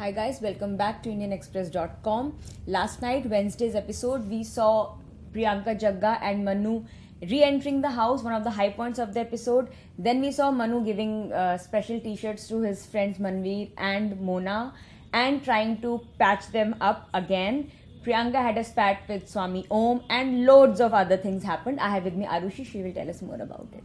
Hi guys, welcome back to IndianExpress.com. Last night, Wednesday's episode, we saw Priyanka Jagga and Manu re-entering the house, one of the high points of the episode. Then we saw Manu giving special t-shirts to his friends Manveer and Mona and trying to patch them up again. Priyanka had a spat with Swami Om and loads of other things happened. I have with me Arushi, she will tell us more about it.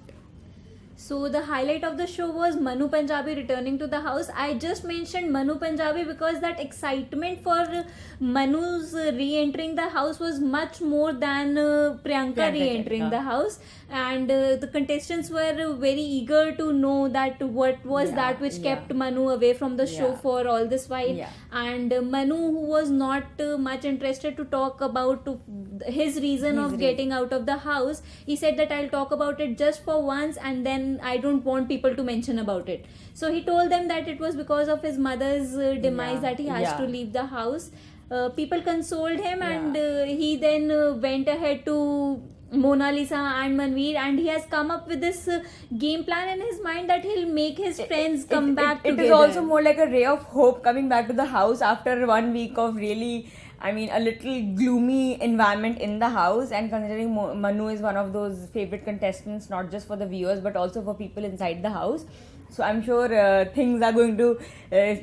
So the highlight of the show was Manu Punjabi returning to the house. I just mentioned Manu Punjabi because that excitement for Manu's re-entering the house was much more than Priyanka re-entering the house. And the contestants were very eager to know that what was that which kept Manu away from the show for all this while. And Manu, who was not much interested to talk about his reason of getting out of the house, he said that I'll talk about it just for once and then I don't want people to mention about it. So he told them that it was because of his mother's demise that he has to leave the house. People consoled him and he then went ahead to Mona Lisa and Manveer, and he has come up with this game plan in his mind that he'll make his friends come back together. It is also more like a ray of hope coming back to the house after 1 week of really, a little gloomy environment in the house, and considering Manu is one of those favorite contestants, not just for the viewers but also for people inside the house. So I'm sure things are going to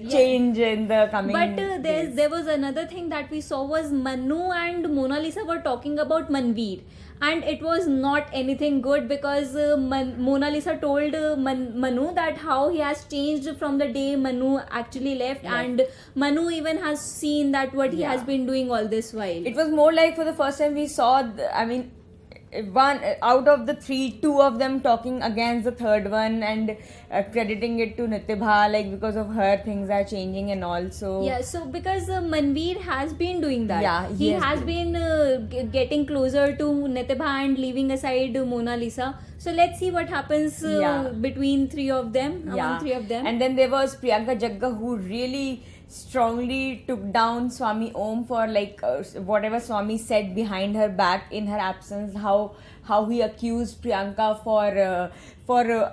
change in the coming days. There was another thing that we saw was Manu and Mona Lisa were talking about Manveer. And it was not anything good because Mona Lisa told Manu that how he has changed from the day Manu actually left, and Manu even has seen that what he has been doing all this while. It was more like for the first time we saw, one out of the three, two of them talking against the third one and crediting it to Nitibha, like because of her things are changing and also. So because Manveer has been doing that. He has been getting closer to Nitibha and leaving aside Mona Lisa. So let's see what happens between three of them, among three of them. And then there was Priyanka Jagga, who really strongly took down Swami Om for whatever Swami said behind her back in her absence, how he accused Priyanka for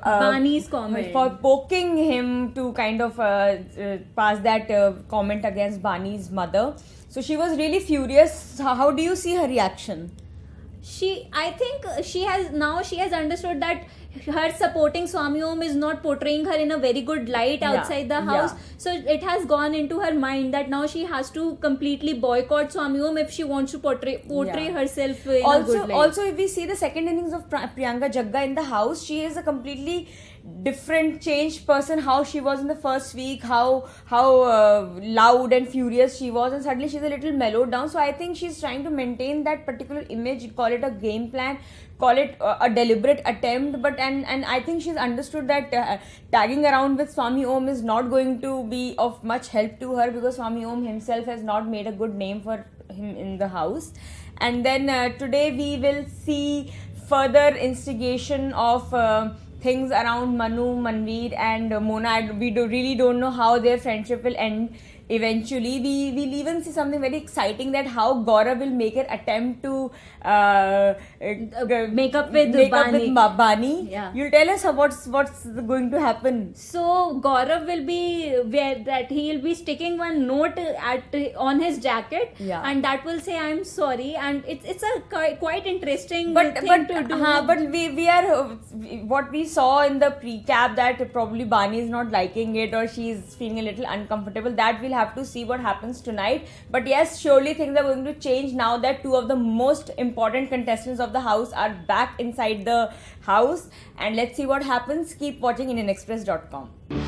Bani's comment, for poking him to kind of pass that comment against Bani's mother. So she was really furious. How do you see her reaction? I think she has understood that her supporting Swami Om is not portraying her in a very good light outside the house. So it has gone into her mind that now she has to completely boycott Swami Om if she wants to portray herself in a good light. Also, if we see the second innings of Priyanka Jagga in the house, she is a completely different, changed person. How she was in the first week, how loud and furious she was, and suddenly she's a little mellowed down. So I think she's trying to maintain that particular image. Call it a game plan, call it a deliberate attempt, but and I think she's understood that tagging around with Swami Om is not going to be of much help to her, because Swami Om himself has not made a good name for him in the house. And then today we will see further instigation of things around Manu, Manveer and Mona. We really don't know how their friendship will end eventually. We'll even see something very exciting, that how Gaurav will make an attempt to make up with Bani. You'll tell us what's going to happen. So Gaurav will be he'll be sticking one note on his jacket, and that will say I'm sorry, and it's a quite interesting thing to do. But we are what we saw in the pre-cap, that probably Bani is not liking it or she's feeling a little uncomfortable. That we'll have to see what happens tonight. But yes, surely things are going to change now that two of the most important contestants of the house are back inside the house. And let's see what happens. Keep watching IndianExpress.com.